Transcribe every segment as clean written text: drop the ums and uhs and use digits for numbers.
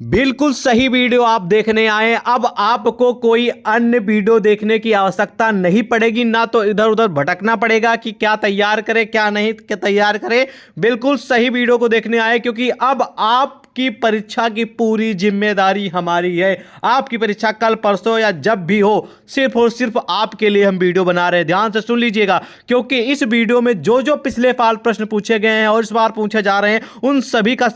बिल्कुल सही वीडियो आप देखने आए। अब आपको कोई अन्य वीडियो देखने की आवश्यकता नहीं पड़ेगी, ना तो इधर उधर भटकना पड़ेगा कि क्या तैयार करें क्या नहीं क्या तैयार करें। बिल्कुल सही वीडियो को देखने आए, क्योंकि अब आपकी परीक्षा की पूरी जिम्मेदारी हमारी है। आपकी परीक्षा कल परसों या जब भी हो, सिर्फ और सिर्फ आपके लिए हम वीडियो बना रहे हैं। ध्यान से सुन लीजिएगा, क्योंकि इस वीडियो में जो जो पिछले साल प्रश्न पूछे गए हैं और इस बार पूछे जा रहे हैं, उन सभी का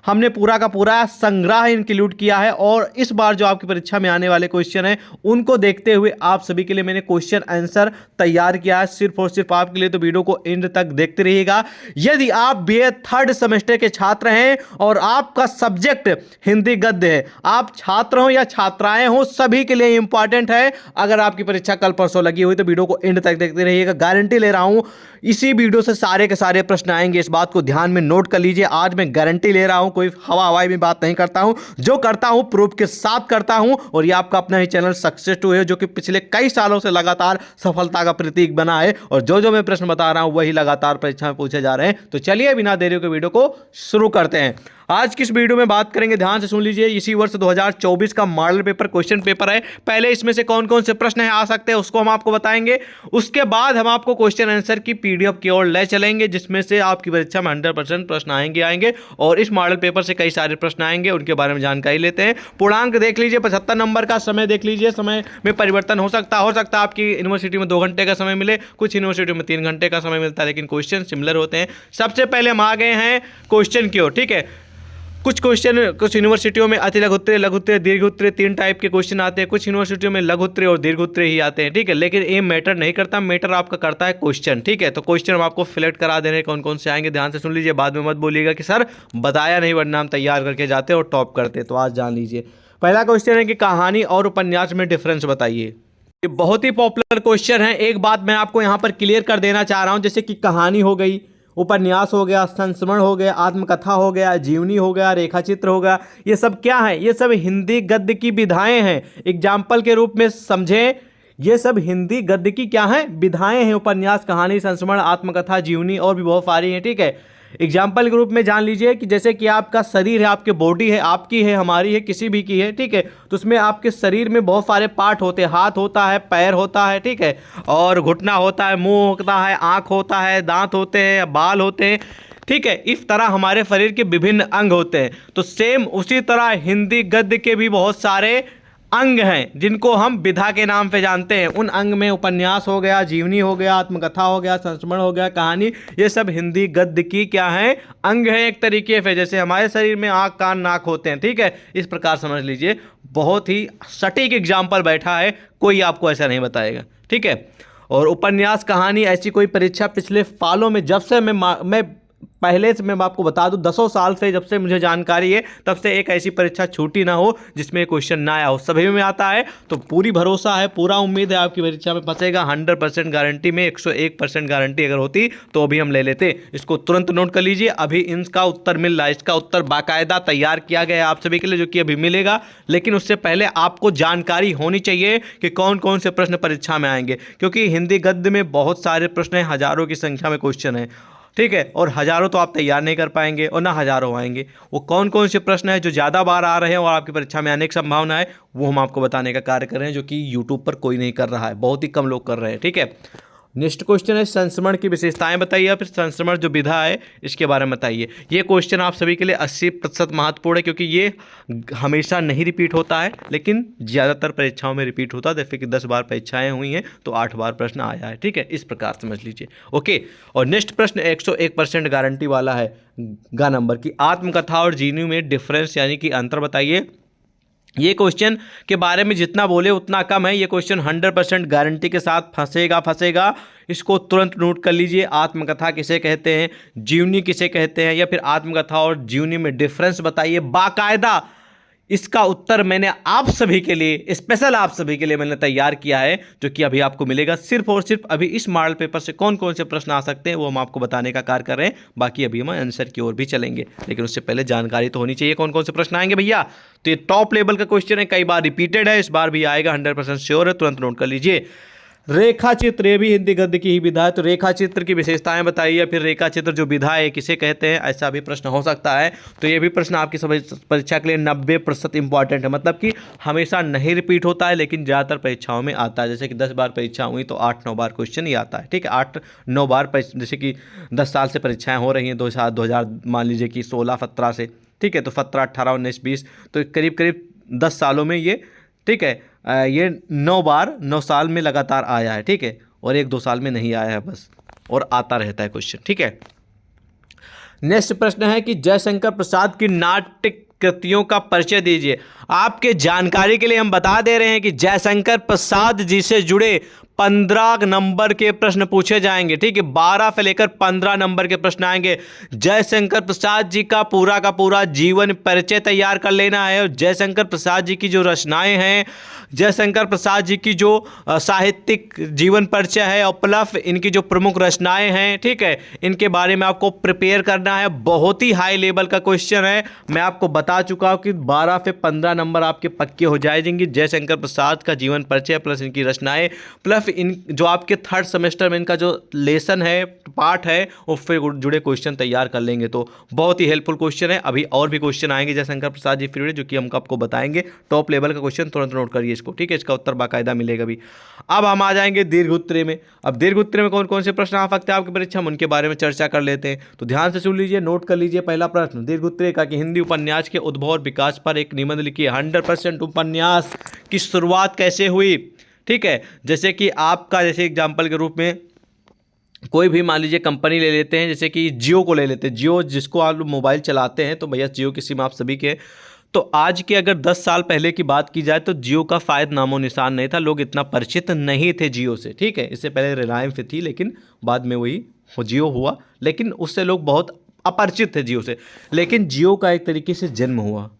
हमने पूरा का पूरा संग्रह इंक्लूड किया है। और इस बार जो आपकी परीक्षा में आने वाले क्वेश्चन हैं, उनको देखते हुए आप सभी के लिए मैंने क्वेश्चन आंसर तैयार किया है, सिर्फ और सिर्फ आपके लिए। तो वीडियो को एंड तक देखते रहिएगा। यदि आप बीए थर्ड सेमेस्टर के छात्र हैं और आपका सब्जेक्ट हिंदी गद्य है, आप छात्र हो या छात्राएं हो, सभी के लिए इंपॉर्टेंट है। अगर आपकी परीक्षा कल परसों लगी हुई तो वीडियो को एंड तक देखते रहिएगा। गारंटी ले रहा हूं इसी वीडियो से सारे के सारे प्रश्न आएंगे, इस बात को ध्यान में नोट कर लीजिए। आज मैं गारंटी ले रहा हूं, कोई हवाई में बात नहीं करता हूं, जो करता हूं प्रूफ के साथ करता हूं। और ये आपका अपना ही चैनल सक्सेस टू है, जो कि पिछले कई सालों से लगातार सफलता का प्रतीक बना है। और जो जो मैं प्रश्न बता रहा हूं वही लगातार परीक्षा में पूछे जा रहे हैं। तो चलिए बिना देरी के वीडियो को शुरू करते हैं। आज किस वीडियो में बात करेंगे, ध्यान से सुन लीजिए। इसी वर्ष 2024 का मॉडल पेपर क्वेश्चन पेपर है। पहले इसमें से कौन कौन से प्रश्न आ सकते हैं उसको हम आपको बताएंगे। उसके बाद हम आपको क्वेश्चन आंसर की पीडीएफ की ओर ले चलेंगे, जिसमें से आपकी परीक्षा में 100% प्रश्न आएंगे। और इस मॉडल पेपर से कई सारे प्रश्न आएंगे, उनके बारे में जानकारी लेते हैं। पूर्णांक देख लीजिए, 75 नंबर का समय देख लीजिए। समय में परिवर्तन हो सकता है आपकी यूनिवर्सिटी में 2 घंटे का समय मिले, कुछ यूनिवर्सिटी में 3 घंटे का समय मिलता है, लेकिन क्वेश्चन सिमिलर होते हैं। सबसे पहले हम आ गए हैं क्वेश्चन की ओर, ठीक है। कुछ यूनिवर्सिटियों में अति लघुत्तरीय, लघुत्तरीय, दीर्घोत्तरीय 3 टाइप के क्वेश्चन आते हैं। कुछ यूनिवर्सिटियों में लघुत्तरीय और दीर्घोत्तरीय ही आते हैं, ठीक है। लेकिन ये मैटर नहीं करता, मैटर आपका करता है क्वेश्चन, ठीक है। तो क्वेश्चन हम आपको सिलेक्ट करा देने कौन कौन से आएंगे, ध्यान से सुन लीजिए। बाद में मत बोलिएगा कि सर बताया नहीं, वरना हम तैयार करके जाते और टॉप करते। तो आज जान लीजिए। पहला क्वेश्चन है कि कहानी और उपन्यास में डिफरेंस बताइए। ये बहुत ही पॉपुलर क्वेश्चन है। एक बात मैं आपको यहाँ पर क्लियर कर देना चाह रहा हूँ, जैसे कि कहानी हो गई, उपन्यास हो गया, संस्मरण हो गया, आत्मकथा हो गया, जीवनी हो गया, रेखाचित्र हो गया, ये सब क्या है? ये सब हिंदी गद्य की विधाएं हैं। एग्जाम्पल के रूप में समझें, ये सब हिंदी गद्य की क्या है? विधाएं हैं। उपन्यास, कहानी, संस्मरण, आत्मकथा, जीवनी और भी बहुत सारी हैं, ठीक है। एग्जाम्पल के रूप में जान लीजिए कि जैसे कि आपका शरीर है, आपकी बॉडी है, आपकी है, हमारी है, किसी भी की है, ठीक है। तो उसमें आपके शरीर में बहुत सारे पार्ट होते हैं। हाथ होता है, पैर होता है, ठीक है, और घुटना होता है, मुंह होता है, आंख होता है, दांत होते हैं, बाल होते हैं, ठीक है। इस तरह हमारे शरीर के विभिन्न अंग होते हैं। तो सेम उसी तरह हिंदी गद्य के भी बहुत सारे अंग हैं, जिनको हम विधा के नाम पे जानते हैं। उन अंग में उपन्यास हो गया, जीवनी हो गया, आत्मकथा हो गया, संस्मरण हो गया, कहानी, ये सब हिंदी गद्य की क्या है? अंग है एक तरीके से। जैसे हमारे शरीर में आँख, कान, नाक होते हैं, ठीक है। इस प्रकार समझ लीजिए। बहुत ही सटीक एग्जाम्पल बैठा है, कोई आपको ऐसा नहीं बताएगा, ठीक है। और उपन्यास, कहानी, ऐसी कोई परीक्षा पिछले सालों में, जब से मैं पहले से मैं आपको बता दूं, 10 साल से जब से मुझे जानकारी है, तब से एक ऐसी परीक्षा छूटी ना हो जिसमें क्वेश्चन ना आया हो। सभी में आता है। तो पूरी भरोसा है, पूरा उम्मीद है आपकी परीक्षा में फंसेगा। 100% गारंटी में 101% गारंटी अगर होती तो अभी हम ले लेते। इसको तुरंत नोट कर लीजिए। अभी इसका उत्तर मिल रहा है, इसका उत्तर बाकायदा तैयार किया गया है आप सभी के लिए, जो कि अभी मिलेगा। लेकिन उससे पहले आपको जानकारी होनी चाहिए कि कौन कौन से प्रश्न परीक्षा में आएंगे, क्योंकि हिंदी गद्य में बहुत सारे प्रश्न हैं, हजारों की संख्या में क्वेश्चन है, ठीक है। और हजारों तो आप तैयार नहीं कर पाएंगे और ना हजारों आएंगे। वो कौन कौन से प्रश्न है जो ज़्यादा बार आ रहे हैं और आपकी परीक्षा में आने की संभावना है, वो हम आपको बताने का कार्य कर रहे हैं, जो कि यूट्यूब पर कोई नहीं कर रहा है, बहुत ही कम लोग कर रहे हैं, ठीक है। नेक्स्ट क्वेश्चन है संस्मरण की विशेषताएं बताइए, या फिर संस्मरण जो विधा है इसके बारे में बताइए। ये क्वेश्चन आप सभी के लिए 80% महत्वपूर्ण है, क्योंकि ये हमेशा नहीं रिपीट होता है, लेकिन ज़्यादातर परीक्षाओं में रिपीट होता है। जैसे कि 10 बार परीक्षाएं हुई हैं तो 8 बार प्रश्न आया है, ठीक है। इस प्रकार समझ लीजिए, ओके। और नेक्स्ट प्रश्न 101% गारंटी वाला है, गा नंबर की आत्मकथा और जीवनी में डिफरेंस यानी कि अंतर बताइए। ये क्वेश्चन के बारे में जितना बोले उतना कम है। ये क्वेश्चन 100% गारंटी के साथ फंसेगा। इसको तुरंत नोट कर लीजिए। आत्मकथा किसे कहते हैं, जीवनी किसे कहते हैं, या फिर आत्मकथा और जीवनी में डिफरेंस बताइए बाकायदा। इसका उत्तर मैंने आप सभी के लिए, स्पेशल आप सभी के लिए मैंने तैयार किया है, जो कि अभी आपको मिलेगा। सिर्फ और सिर्फ अभी इस मॉडल पेपर से कौन कौन से प्रश्न आ सकते हैं वो हम आपको बताने का कार्य कर रहे हैं। बाकी अभी हम आंसर की ओर भी चलेंगे, लेकिन उससे पहले जानकारी तो होनी चाहिए कौन कौन से प्रश्न आएंगे भैया। तो ये टॉप लेवल का क्वेश्चन है, कई बार रिपीटेड है, इस बार भी आएगा, 100% श्योर है, तुरंत नोट कर लीजिए। रेखा चित्र, ये भी हिंदी गद्य की ही विधा है। तो रेखा चित्र की विशेषताएं बताइए, फिर रेखा चित्र जो विधा है किसे कहते हैं, ऐसा भी प्रश्न हो सकता है। तो ये भी प्रश्न आपकी परीक्षा के लिए 90% इंपॉर्टेंट है, मतलब कि हमेशा नहीं रिपीट होता है लेकिन ज़्यादातर परीक्षाओं में आता है। जैसे कि 10 बार परीक्षा हुई तो 8-9 बार क्वेश्चन ही आता है, ठीक है। 8-9 बार, जैसे कि 10 साल से परीक्षाएँ हो रही हैं, 2000 मान लीजिए कि 16-17 से, ठीक है। तो 17, 18, 19, 20, तो करीब करीब 10 सालों में ये, ठीक है, ये 9 बार 9 साल में लगातार आया है, ठीक है। और 1-2 साल में नहीं आया है बस, और आता रहता है क्वेश्चन, ठीक है। नेक्स्ट प्रश्न है कि जयशंकर प्रसाद की नाट्य कृतियों का परिचय दीजिए। आपके जानकारी के लिए हम बता दे रहे हैं कि जयशंकर प्रसाद जी से जुड़े 15 नंबर के प्रश्न पूछे जाएंगे, ठीक है। 12 से लेकर 15 नंबर के प्रश्न आएंगे। जयशंकर प्रसाद जी का पूरा जीवन परिचय तैयार कर लेना है, और जयशंकर प्रसाद जी की जो रचनाएं हैं, जयशंकर प्रसाद जी की जो साहित्यिक जीवन परिचय है, और प्लस इनकी जो प्रमुख रचनाएं हैं, ठीक है, इनके बारे में आपको प्रिपेयर करना है। बहुत ही हाई लेवल का क्वेश्चन है, मैं आपको बता चुका हूँ कि 12 से 15 नंबर आपके पक्के हो जाएंगे। जयशंकर प्रसाद का जीवन परिचय प्लस इनकी रचनाएं, प्लस इन जो आपके 3rd सेमेस्टर में इनका जो लेसन है, पार्ट है, उससे जुड़े क्वेश्चन तैयार कर लेंगे तो बहुत ही हेल्पफुल क्वेश्चन है। अभी और भी क्वेश्चन आएंगे जयशंकर प्रसाद जी फिर, जो कि हम आपको बताएंगे। टॉप लेवल का क्वेश्चन तुरंत नोट करिए इसको, ठीक है। इसका उत्तर बाकायदा मिलेगा भी। अब हम आ जाएंगे दीर्घ उत्तरीय में। अब दीर्घ उत्तरीय में कौन कौन से प्रश्न आ सकते हैं आपकी परीक्षा में, उनके बारे में चर्चा कर लेते हैं। तो ध्यान से सुन लीजिए, नोट कर लीजिए। पहला प्रश्न दीर्घ उत्तरीय का कि हिंदी उपन्यास के उद्भव और विकास पर एक निबंध लिखिए। 100% उपन्यास की शुरुआत कैसे हुई, ठीक है। जैसे कि आपका, जैसे एग्जाम्पल के रूप में कोई भी मान लीजिए कंपनी ले लेते हैं, जैसे कि जियो को ले लेते हैं। जियो, जिसको आप मोबाइल चलाते हैं तो भैया जियो की सिम आप सभी के। तो आज के अगर 10 साल पहले की बात की जाए तो जियो का शायद नामो निशान नहीं था, लोग इतना परिचित नहीं थे जियो से, ठीक है। इससे पहले रिलायंस थी, लेकिन बाद में वही जियो हुआ, लेकिन उससे लोग बहुत अपरिचित थे जियो से। लेकिन जियो का एक तरीके से जन्म हुआ।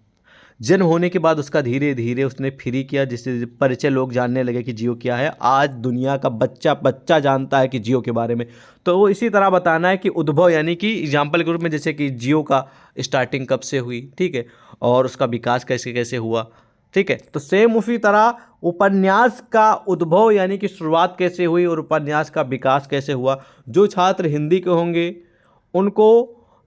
जन्म होने के बाद उसका धीरे धीरे उसने फ्री किया, जिससे परिचय लोग जानने लगे कि जियो क्या है। आज दुनिया का बच्चा जानता है कि जियो के बारे में। तो वो इसी तरह बताना है कि उद्भव, यानी कि एग्जाम्पल के रूप में, जैसे कि जियो का स्टार्टिंग कब से हुई, ठीक है, और उसका विकास कैसे कैसे हुआ, ठीक है। तो सेम उसी तरह उपन्यास का उद्भव यानी कि शुरुआत कैसे हुई और उपन्यास का विकास कैसे हुआ। जो छात्र हिंदी के होंगे उनको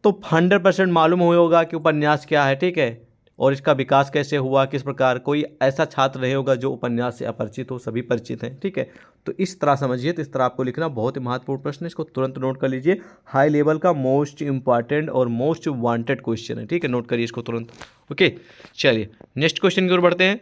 तो 100% मालूम हुआ होगा कि उपन्यास क्या है, ठीक है, और इसका विकास कैसे हुआ, किस प्रकार। कोई ऐसा छात्र नहीं होगा जो उपन्यास से अपरिचित हो, सभी परिचित हैं, ठीक है। तो इस तरह समझिए, तो इस तरह आपको लिखना बहुत ही महत्वपूर्ण प्रश्न है, इसको तुरंत नोट कर लीजिए। हाई लेवल का मोस्ट इंपॉर्टेंट और मोस्ट वांटेड क्वेश्चन है, ठीक है, नोट करिए इसको तुरंत। ओके, चलिए नेक्स्ट क्वेश्चन की ओर बढ़ते हैं।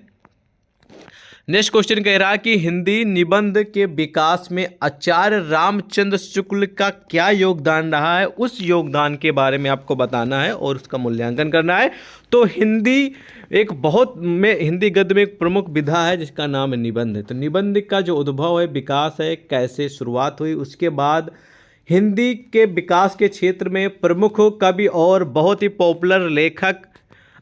नेक्स्ट क्वेश्चन कह रहा है कि हिंदी निबंध के विकास में आचार्य रामचंद्र शुक्ल का क्या योगदान रहा है, उस योगदान के बारे में आपको बताना है और उसका मूल्यांकन करना है। तो हिंदी हिंदी गद्य में एक प्रमुख विधा है जिसका नाम है निबंध है। तो निबंध का जो उद्भव है, विकास है, कैसे शुरुआत हुई, उसके बाद हिंदी के विकास के क्षेत्र में प्रमुख कवि और बहुत ही पॉपुलर लेखक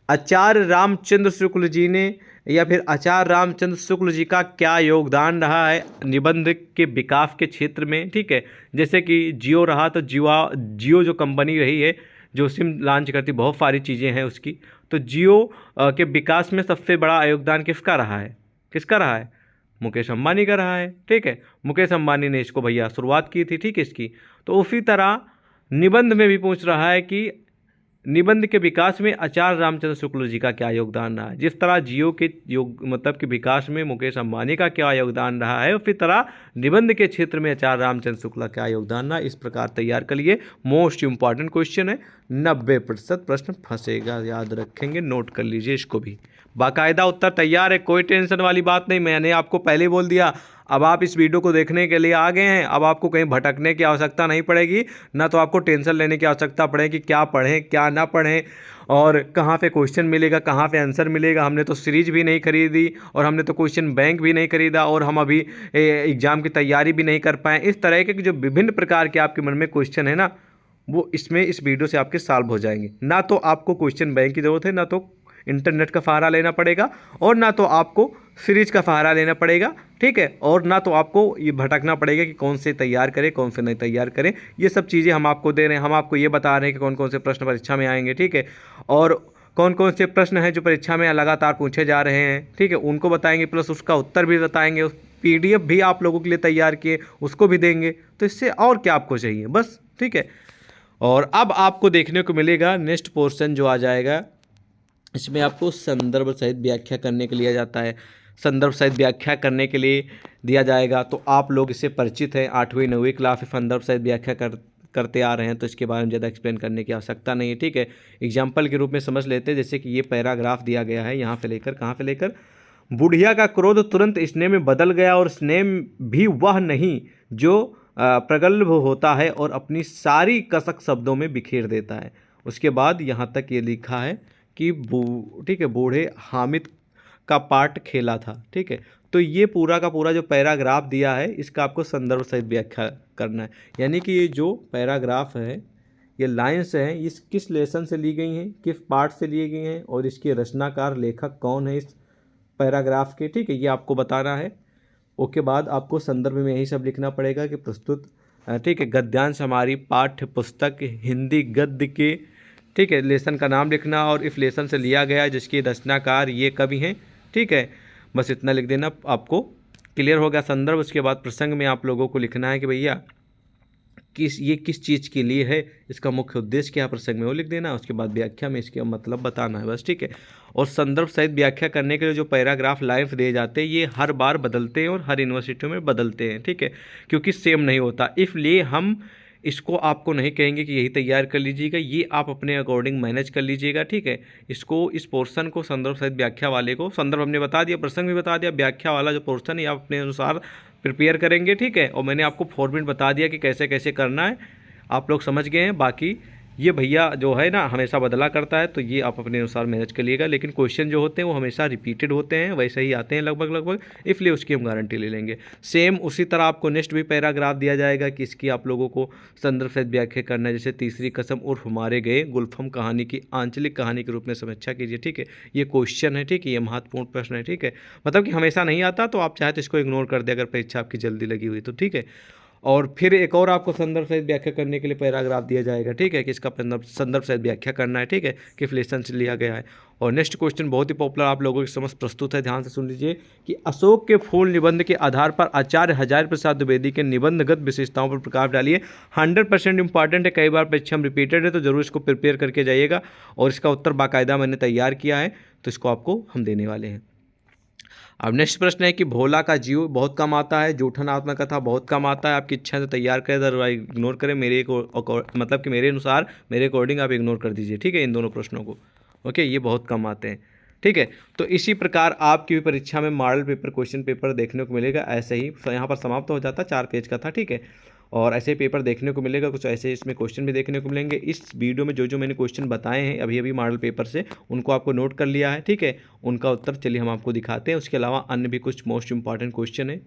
आचार्य रामचंद्र शुक्ल जी ने, या फिर आचार्य रामचंद्र शुक्ल जी का क्या योगदान रहा है निबंध के विकास के क्षेत्र में, ठीक है। जैसे कि जियो रहा तो जियो जो कंपनी रही है, जो सिम लॉन्च करती, बहुत सारी चीज़ें हैं उसकी। तो जियो के विकास में सबसे बड़ा योगदान किसका रहा है? मुकेश अंबानी का रहा है, ठीक है। मुकेश अंबानी ने इसको भैया शुरुआत की थी, ठीक है, इसकी। तो उसी तरह निबंध में भी पूछ रहा है कि निबंध के विकास में आचार्य रामचंद्र शुक्ल जी का क्या योगदान रहा है। जिस तरह जियो के मतलब के विकास में मुकेश अंबानी का क्या योगदान रहा है, उसी तरह निबंध के क्षेत्र में आचार्य रामचंद्र शुक्ल का क्या योगदान रहा, इस प्रकार तैयार कर लिए। मोस्ट इंपॉर्टेंट क्वेश्चन है, 90% प्रश्न फंसेगा, याद रखेंगे, नोट कर लीजिए इसको भी। बाकायदा उत्तर तैयार है, कोई टेंशन वाली बात नहीं। मैंने आपको पहले बोल दिया, अब आप इस वीडियो को देखने के लिए आ गए हैं, अब आपको कहीं भटकने की आवश्यकता नहीं पड़ेगी, ना तो आपको टेंशन लेने की आवश्यकता पड़ेगी क्या पढ़ें क्या ना पढ़ें और कहाँ पे क्वेश्चन मिलेगा, कहाँ पे आंसर मिलेगा। हमने तो सीरीज भी नहीं खरीदी और हमने तो क्वेश्चन बैंक भी नहीं खरीदा और हम अभी एग्ज़ाम की तैयारी भी नहीं कर पाए। इस तरह के जो विभिन्न प्रकार के आपके मन में क्वेश्चन है ना, वो इस वीडियो से आपके सॉल्व हो जाएंगे। ना तो आपको क्वेश्चन बैंक की ज़रूरत है, ना तो इंटरनेट का सहारा लेना पड़ेगा, और ना तो आपको सीरीज का सहारा लेना पड़ेगा, ठीक है, और ना तो आपको ये भटकना पड़ेगा कि कौन से तैयार करें कौन से नहीं तैयार करें। ये सब चीज़ें हम आपको दे रहे हैं, हम आपको ये बता रहे हैं कि कौन कौन से प्रश्न परीक्षा में आएंगे, ठीक है, और कौन कौन से प्रश्न हैं जो परीक्षा में लगातार पूछे जा रहे हैं, ठीक है, उनको बताएंगे, प्लस उसका उत्तर भी बताएंगे PDF भी आप लोगों के लिए तैयार किए, उसको भी देंगे। तो इससे और क्या आपको चाहिए, बस, ठीक है। और अब आपको देखने को मिलेगा नेक्स्ट पोर्शन जो आ जाएगा, इसमें आपको संदर्भ सहित व्याख्या करने के लिए जाता है। संदर्भ सहित व्याख्या करने के लिए दिया जाएगा, तो आप लोग इससे परिचित हैं, 8वीं 9वीं क्लास में संदर्भ सहित व्याख्या करते आ रहे हैं, तो इसके बारे में ज़्यादा एक्सप्लेन करने की आवश्यकता नहीं है, ठीक है। एग्जाम्पल के रूप में समझ लेते हैं, जैसे कि ये पैराग्राफ दिया गया है, यहाँ से लेकर कहाँ से लेकर, बुढ़िया का क्रोध तुरंत स्नेह में बदल गया और स्नेह भी वह नहीं जो प्रगल्भ होता है और अपनी सारी कसक शब्दों में बिखेर देता है। उसके बाद यहाँ तक ये लिखा है कि ठीक है, बूढ़े हामिद का पार्ट खेला था, ठीक है। तो ये पूरा का पूरा जो पैराग्राफ दिया है, इसका आपको संदर्भ सहित व्याख्या करना है। यानी कि ये जो पैराग्राफ है, ये लाइन्स हैं, इस किस लेसन से ली गई हैं, किस पार्ट से ली गई हैं, और इसके रचनाकार लेखक कौन है इस पैराग्राफ के, ठीक है, ये आपको बताना है। उसके बाद आपको संदर्भ में यही सब लिखना पड़ेगा कि प्रस्तुत, ठीक है, गद्यांश हमारी पाठ्य पुस्तक हिंदी गद्य के, ठीक है, लेसन का नाम लिखना और इस लेसन से लिया गया जिसके रचनाकार ये कवि हैं, ठीक है। बस इतना लिख देना, आपको क्लियर हो गया संदर्भ। उसके बाद प्रसंग में आप लोगों को लिखना है कि भैया ये किस चीज़ के लिए है, इसका मुख्य उद्देश्य क्या प्रसंग में, वो लिख देना। उसके बाद व्याख्या में इसके मतलब बताना है, बस, ठीक है। और संदर्भ सहित व्याख्या करने के लिए जो पैराग्राफ लाइन्स दिए जाते हैं, ये हर बार बदलते हैं और हर यूनिवर्सिटियों में बदलते हैं, ठीक है, क्योंकि सेम नहीं होता। इसलिए हम इसको आपको नहीं कहेंगे कि यही तैयार कर लीजिएगा, ये आप अपने अकॉर्डिंग मैनेज कर लीजिएगा, ठीक है। इसको, इस पोर्शन को, संदर्भ सहित व्याख्या वाले को, संदर्भ हमने बता दिया, प्रसंग भी बता दिया, व्याख्या वाला जो पोर्शन है आप अपने अनुसार प्रिपेयर करेंगे, ठीक है। और मैंने आपको फॉर्मेट बता दिया कि कैसे कैसे करना है, आप लोग समझ गए हैं। बाकी ये भैया जो है ना, हमेशा बदला करता है, तो ये आप अपने अनुसार मैनेज कर लिएगा। लेकिन क्वेश्चन जो होते हैं वो हमेशा रिपीटेड होते हैं, वैसे ही आते हैं लगभग, इसलिए उसकी हम गारंटी ले लेंगे। सेम उसी तरह आपको नेक्स्ट भी पैराग्राफ दिया जाएगा कि इसकी आप लोगों को संदर्भ सहित व्याख्या करना है। जैसे तीसरी कसम उर्फ मारे गए गुलफम कहानी की आंचलिक कहानी के रूप में समीक्षा कीजिए, ठीक है। ये क्वेश्चन है, ठीक है, ये महत्वपूर्ण प्रश्न है, ठीक है। मतलब कि हमेशा नहीं आता, तो आप चाहे तो इसको इग्नोर कर दे अगर परीक्षा आपकी जल्दी लगी हुई तो, ठीक है। और फिर एक और आपको संदर्भ सहित व्याख्या करने के लिए पैराग्राफ दिया जाएगा, ठीक है, कि इसका संदर्भ सहित व्याख्या करना है, ठीक है, किस लेसन से लिया गया है। और नेक्स्ट क्वेश्चन बहुत ही पॉपुलर आप लोगों के समझ प्रस्तुत है, ध्यान से सुन लीजिए कि अशोक के फूल निबंध के आधार पर आचार्य हजारी प्रसाद द्विवेदी के निबंधगत विशेषताओं पर प्रकाश डालिए। 100% इंपॉर्टेंट है, कई बार परीक्षा में रिपीटेड है, तो जरूर इसको प्रिपेयर करके जाइएगा। और इसका उत्तर बाकायदा मैंने तैयार किया है, तो इसको आपको हम देने वाले हैं। अब नेक्स्ट प्रश्न है कि भोला का जीव बहुत कम आता है, जूठन आत्मकथा बहुत कम आता है। आपकी इच्छा से तैयार करें, अदरवाइज इग्नोर करें, मतलब कि मेरे अनुसार, मेरे अकॉर्डिंग आप इग्नोर कर दीजिए, ठीक है, इन दोनों प्रश्नों को। ओके, ये बहुत कम आते हैं, ठीक है। तो इसी प्रकार आपकी भी परीक्षा में मॉडल पेपर, क्वेश्चन पेपर देखने को मिलेगा। ऐसे ही यहाँ पर समाप्त हो जाता, 4 पेज का था, ठीक है। और ऐसे पेपर देखने को मिलेगा, कुछ ऐसे इसमें क्वेश्चन भी देखने को मिलेंगे। इस वीडियो में जो जो मैंने क्वेश्चन बताए हैं अभी अभी मॉडल पेपर से, उनको आपको नोट कर लिया है, ठीक है। उनका उत्तर चलिए हम आपको दिखाते हैं। उसके अलावा अन्य भी कुछ मोस्ट इंपॉर्टेंट क्वेश्चन है,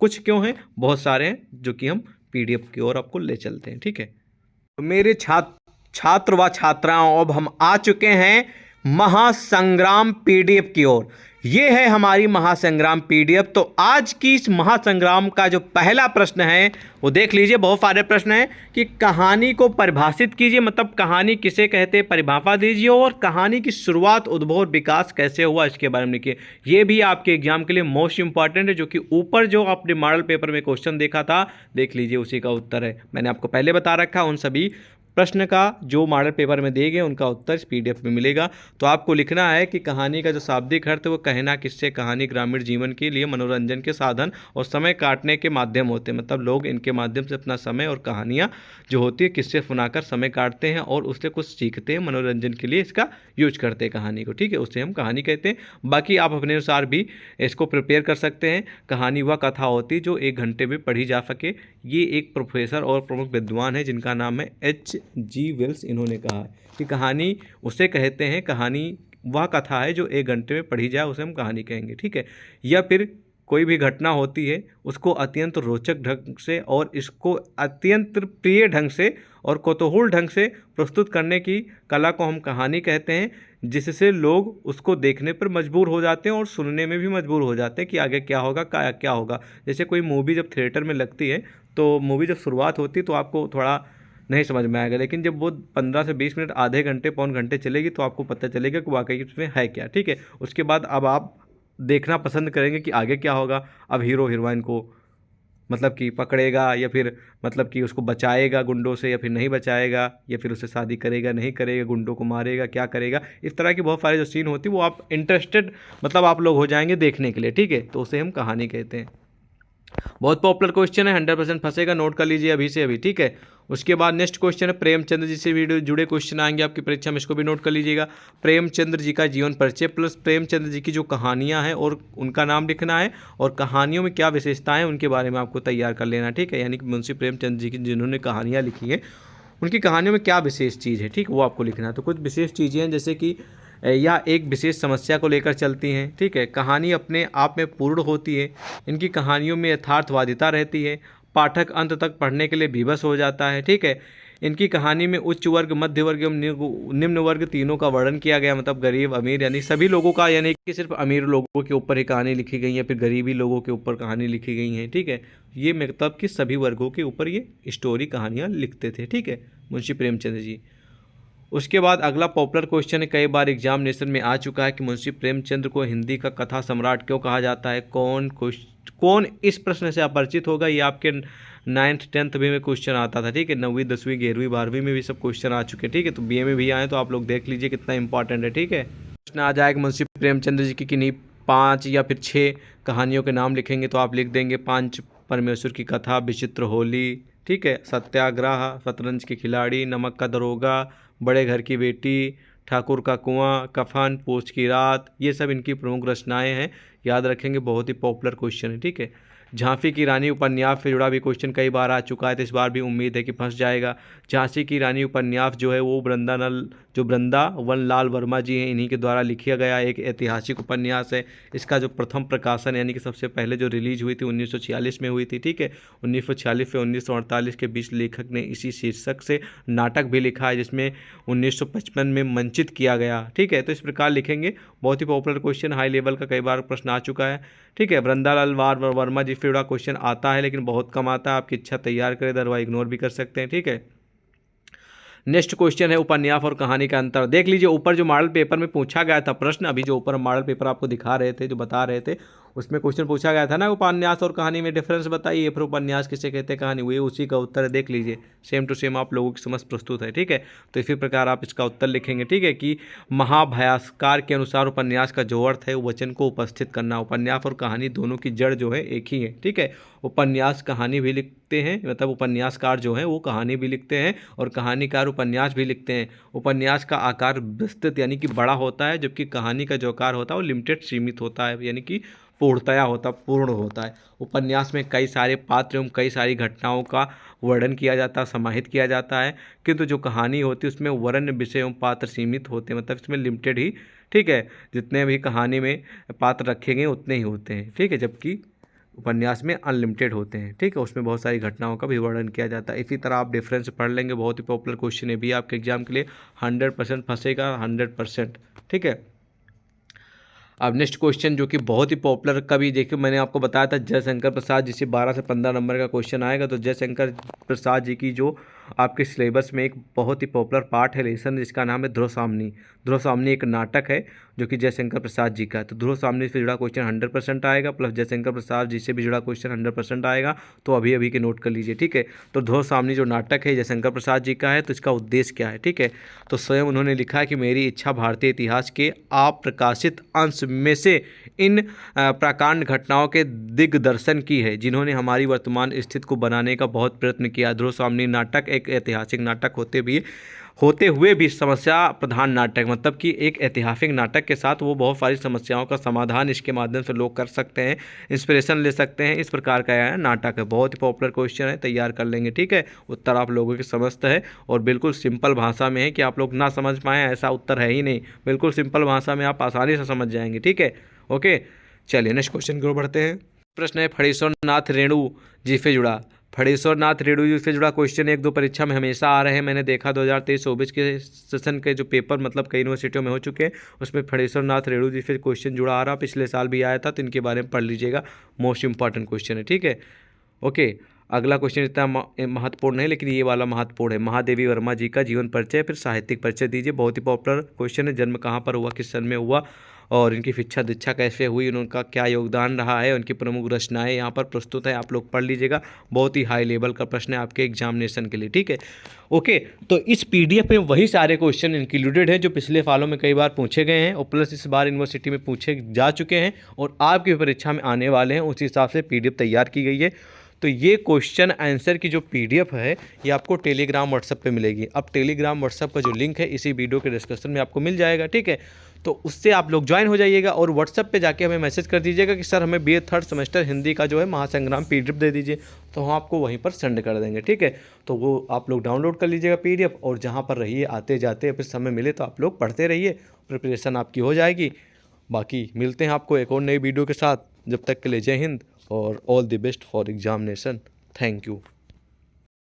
कुछ क्यों हैं, बहुत सारे हैं, जो कि हम PDF की ओर आपको ले चलते हैं, ठीक है। तो मेरे छात्र व छात्राओं, अब हम आ चुके हैं महासंग्राम PDF की ओर। ये है हमारी महासंग्राम PDF। तो आज की इस महासंग्राम का जो पहला प्रश्न है वो देख लीजिए। बहुत सारे प्रश्न हैं कि कहानी को परिभाषित कीजिए, मतलब कहानी किसे कहते हैं, परिभाषा दीजिए। और कहानी की शुरुआत, उद्भव और विकास कैसे हुआ, इसके बारे में लिखिए। ये भी आपके एग्जाम के लिए मोस्ट इंपॉर्टेंट है, जो कि ऊपर जो आपने मॉडल पेपर में क्वेश्चन देखा था, देख लीजिए, उसी का उत्तर है। मैंने आपको पहले बता रखा, उन सभी प्रश्न का जो मॉडल पेपर में दिए गए उनका उत्तर इस PDF में मिलेगा। तो आपको लिखना है कि कहानी का जो शाब्दिक अर्थ है वो कहना किससे, कहानी ग्रामीण जीवन के लिए मनोरंजन के साधन और समय काटने के माध्यम होते हैं। मतलब लोग इनके माध्यम से अपना समय और कहानियाँ जो होती है किससे सुनाकर समय काटते हैं और उससे कुछ सीखते हैं, मनोरंजन के लिए इसका यूज करते हैं कहानी को, ठीक है, उससे हम कहानी कहते हैं। बाकी आप अपने अनुसार भी इसको प्रिपेयर कर सकते हैं। कहानी वह कथा होती जो 1 घंटे में पढ़ी जा सके। ये एक प्रोफेसर और प्रमुख विद्वान है जिनका नाम है H.G. वेल्स। इन्होंने कहा है कि कहानी उसे कहते हैं, कहानी वह कथा है जो 1 घंटे में पढ़ी जाए, उसे हम कहानी कहेंगे, ठीक है। या फिर कोई भी घटना होती है उसको अत्यंत रोचक ढंग से और इसको अत्यंत प्रिय ढंग से और कौतूहल ढंग से प्रस्तुत करने की कला को हम कहानी कहते हैं, जिससे लोग उसको देखने पर मजबूर हो जाते हैं और सुनने में भी मजबूर हो जाते हैं कि आगे क्या होगा, क्या होगा। जैसे कोई मूवी जब थिएटर में लगती है तो मूवी जब शुरुआत होती है तो आपको थोड़ा नहीं समझ में आएगा, लेकिन जब वो 15 से 20 मिनट, आधे घंटे, पौन घंटे चलेगी तो आपको पता चलेगा कि वाकई उसमें है क्या, ठीक है। उसके बाद अब आप देखना पसंद करेंगे कि आगे क्या होगा। अब हीरो हीरोइन को मतलब कि पकड़ेगा या फिर मतलब कि उसको बचाएगा गुंडों से, या फिर नहीं बचाएगा, या फिर उससे शादी करेगा नहीं करेगा, गुंडों को मारेगा क्या करेगा, इस तरह की बहुत सारी जो सीन होती है वो आप इंटरेस्टेड मतलब आप लोग हो जाएंगे देखने के लिए, ठीक है। तो उसे हम कहानी कहते हैं। बहुत पॉपुलर क्वेश्चन है, 100% फंसेगा, नोट कर लीजिए अभी से अभी, ठीक है। उसके बाद नेक्स्ट क्वेश्चन है, प्रेमचंद जी से वीडियो जुड़े क्वेश्चन आएंगे आपकी परीक्षा में, इसको भी नोट कर लीजिएगा। प्रेमचंद्र जी का जीवन परिचय प्लस प्रेमचंद जी की जो कहानियां हैं और उनका नाम लिखना है, और कहानियों में क्या विशेषताएं हैं उनके बारे में आपको तैयार कर लेना, ठीक है। यानी कि मुंशी प्रेमचंद जी की जिन्होंने कहानियाँ लिखी हैं उनकी कहानियों में क्या विशेष चीज़ है, ठीक, वो आपको लिखना है। तो कुछ विशेष चीज़ें हैं जैसे कि या एक विशेष समस्या को लेकर चलती हैं, ठीक है। कहानी अपने आप में पूर्ण होती है, इनकी कहानियों में यथार्थवादिता रहती है, पाठक अंत तक पढ़ने के लिए विवश हो जाता है, ठीक है। इनकी कहानी में उच्च वर्ग, मध्य वर्ग एवं निम्न वर्ग तीनों का वर्णन किया गया, मतलब गरीब अमीर यानी सभी लोगों का, यानी कि सिर्फ अमीर लोगों के ऊपर ही कहानी लिखी गई है, फिर गरीबी लोगों के ऊपर कहानी लिखी गई है, ठीक है। ये मतलब कि सभी वर्गों के ऊपर ये स्टोरी कहानियाँ लिखते थे, ठीक है, मुंशी प्रेमचंद जी। उसके बाद अगला पॉपुलर क्वेश्चन है, कई बार एग्जामिनेशन में आ चुका है कि मुंशी प्रेमचंद को हिंदी का कथा सम्राट क्यों कहा जाता है। कौन इस प्रश्न से अपरिचित होगा। ये आपके 9th 10th भी में क्वेश्चन आता था, ठीक है। 9वीं 10वीं 11वीं 12वीं में भी सब क्वेश्चन आ चुके हैं, ठीक है। तो बीए में भी आए तो आप लोग देख लीजिए कितना इंपॉर्टेंट है, ठीक है। प्रश्न आ जाएगा मुंशी प्रेमचंद जी की किन्हीं 5 या फिर 6 कहानियों के नाम लिखेंगे, तो आप लिख देंगे 5 परमेश्वर की कथा, विचित्र होली, ठीक है, सत्याग्रह, शतरंज के खिलाड़ी, नमक का दरोगा, बड़े घर की बेटी, ठाकुर का कुआं, कफन, पूछ की रात, ये सब इनकी प्रमुख रचनाएं हैं, याद रखेंगे, बहुत ही पॉपुलर क्वेश्चन है, ठीक है। झांसी की रानी उपन्यास से जुड़ा भी क्वेश्चन कई बार आ चुका है, तो इस बार भी उम्मीद है कि फंस जाएगा। झांसी की रानी उपन्यास जो है वो वृंदावन लाल वर्मा जी हैं, इन्हीं के द्वारा लिखा गया एक ऐतिहासिक उपन्यास है। इसका जो प्रथम प्रकाशन यानी कि सबसे पहले जो रिलीज हुई थी 1946 में हुई थी, ठीक है। 1946 से 1948 के बीच लेखक ने इसी शीर्षक से नाटक भी लिखा है, जिसमें 1955 में मंचित किया गया, ठीक है। तो इस प्रकार लिखेंगे, बहुत ही पॉपुलर क्वेश्चन, हाई लेवल का कई बार प्रश्न आ चुका है, ठीक है। वृंदालाल वर्मा जी से जुड़ा क्वेश्चन आता है लेकिन बहुत कम आता है, आपकी इच्छा तैयार करें, अदरवाइज इग्नोर भी कर सकते हैं, ठीक है। नेक्स्ट क्वेश्चन है, उपन्यास और कहानी का अंतर। देख लीजिए ऊपर जो मॉडल पेपर में पूछा गया था प्रश्न, अभी जो ऊपर मॉडल पेपर आपको दिखा रहे थे, जो बता रहे थे, उसमें क्वेश्चन पूछा गया था ना, उपन्यास और कहानी में डिफरेंस बताइए, फिर उपन्यास किसे कहते हैं, कहानी वही उसी का उत्तर है, देख लीजिए सेम टू सेम आप लोगों की समझ प्रस्तुत है, ठीक है। तो इसी प्रकार आप इसका उत्तर लिखेंगे, ठीक है, कि महाभाष्यकार के अनुसार उपन्यास का जो अर्थ है वो वचन को उपस्थित करना। उपन्यास और कहानी दोनों की जड़ जो है एक ही है, ठीक है। उपन्यास कहानी भी लिखते हैं, मतलब उपन्यासकार जो है वो कहानी भी लिखते हैं और कहानीकार उपन्यास भी लिखते हैं। उपन्यास का आकार विस्तृत यानी कि बड़ा होता है, जबकि कहानी का जो आकार होता है वो लिमिटेड सीमित होता है, यानी कि पूर्ण होता है। उपन्यास में कई सारे पात्र एवं कई सारी घटनाओं का वर्णन किया जाता है, समाहित किया जाता है, किंतु जो कहानी होती है उसमें वर्णन, विषय एवं पात्र सीमित होते हैं, मतलब इसमें लिमिटेड ही, ठीक है, जितने भी कहानी में पात्र रखे गए उतने ही होते हैं, ठीक है, जबकि उपन्यास में अनलिमिटेड होते हैं, ठीक है, उसमें बहुत सारी घटनाओं का भी वर्णन किया जाता है। इसी तरह आप डिफरेंस पढ़ लेंगे, बहुत ही पॉपुलर क्वेश्चन है भी आपके एग्जाम के लिए, 100% फंसेगा, 100%, ठीक है। अब नेक्स्ट क्वेश्चन जो कि बहुत ही पॉपुलर, कभी देखिए मैंने आपको बताया था जयशंकर प्रसाद जी से 12 से 15 नंबर का क्वेश्चन आएगा, तो जयशंकर प्रसाद जी की जो आपके सिलेबस में एक बहुत ही पॉपुलर पार्ट है लेसन, जिसका नाम है ध्रुव सामनी। ध्रुव सामनी एक नाटक है जो कि जयशंकर प्रसाद जी का है, तो ध्रुव सामनी से जुड़ा क्वेश्चन 100% आएगा, प्लस जयशंकर प्रसाद जी से भी जुड़ा क्वेश्चन 100% आएगा, तो अभी अभी के नोट कर लीजिए, ठीक है। तो ध्रुव सामनी जो नाटक है जयशंकर प्रसाद जी का है, तो इसका उद्देश्य क्या है, ठीक है। तो स्वयं उन्होंने लिखा है कि मेरी इच्छा भारतीय इतिहास के अप्रकाशित अंश में से इन प्राकांड घटनाओं के दिग्दर्शन की है, जिन्होंने हमारी वर्तमान स्थिति को बनाने का बहुत प्रयत्न किया। ध्रुव सामनी नाटक एक ऐतिहासिक नाटक होते हुए भी समस्या प्रधान नाटक, मतलब कि एक ऐतिहासिक नाटक के साथ वो बहुत सारी समस्याओं का समाधान इसके माध्यम से लोग कर सकते हैं, इंस्पिरेशन ले सकते हैं, इस प्रकार का यह नाटक है। बहुत ही पॉपुलर क्वेश्चन है, तैयार कर लेंगे, ठीक है। उत्तर आप लोगों के समझते है और बिल्कुल सिंपल भाषा में है कि आप लोग ना समझ पाएँ ऐसा उत्तर है ही नहीं, बिल्कुल सिंपल भाषा में आप आसानी से समझ जाएंगे, ठीक है। ओके, चलिए नेक्स्ट क्वेश्चन की ओर बढ़ते हैं। प्रश्न है, फणीश्वर नाथ रेणु जी से जुड़ा, फणीश्वर नाथ रेणु जी से जुड़ा क्वेश्चन 1-2 परीक्षा में हमेशा आ रहे हैं, मैंने देखा 2023-24 के सेशन के जो पेपर मतलब कई यूनिवर्सिटियों में हो चुके हैं, उसमें फणीश्वर नाथ रेणु जी से क्वेश्चन जुड़ा आ रहा, पिछले साल भी आया था, तो इनके बारे में पढ़ लीजिएगा, मोस्ट इंपॉर्टेंट क्वेश्चन है, ठीक है। ओके, अगला क्वेश्चन इतना महत्वपूर्ण है लेकिन ये वाला महत्वपूर्ण है, महादेवी वर्मा जी का जीवन परिचय फिर साहित्यिक परिचय दीजिए। बहुत ही पॉपुलर क्वेश्चन है, जन्म कहाँ पर हुआ, किस सन में हुआ, और इनकी शिक्षा दीक्षा कैसे हुई, उनका क्या योगदान रहा है, उनकी प्रमुख रचनाएं यहाँ पर प्रस्तुत है, आप लोग पढ़ लीजिएगा। बहुत ही हाई लेवल का प्रश्न है आपके एग्जामिनेशन के लिए, ठीक है। ओके, तो इस पीडीएफ में वही सारे क्वेश्चन इंक्लूडेड हैं जो पिछले सालों में कई बार पूछे गए हैं और प्लस इस बार यूनिवर्सिटी में पूछे जा चुके हैं और आपकी परीक्षा में आने वाले हैं, उस हिसाब से पीडीएफ तैयार की गई है। तो ये क्वेश्चन आंसर की जो पीडीएफ है ये आपको टेलीग्राम व्हाट्सएप पे मिलेगी। अब टेलीग्राम व्हाट्सएप का जो लिंक है इसी वीडियो के डिस्क्रिप्शन में आपको मिल जाएगा, ठीक है। तो उससे आप लोग ज्वाइन हो जाइएगा और व्हाट्सएप पे जाके हमें मैसेज कर दीजिएगा कि सर हमें बीए थर्ड सेमेस्टर हिंदी का जो है महासंग्राम पीडीएफ दे दीजिए, तो हम आपको वहीं पर सेंड कर देंगे, ठीक है। तो वो आप लोग डाउनलोड कर लीजिएगा पीडीएफ और जहाँ पर रहिए आते जाते फिर समय मिले तो आप लोग पढ़ते रहिए, प्रिपरेशन आपकी हो जाएगी। बाकी मिलते हैं आपको एक और नई वीडियो के साथ, जब तक के लिए जय हिंद और all the best for examination. Thank you.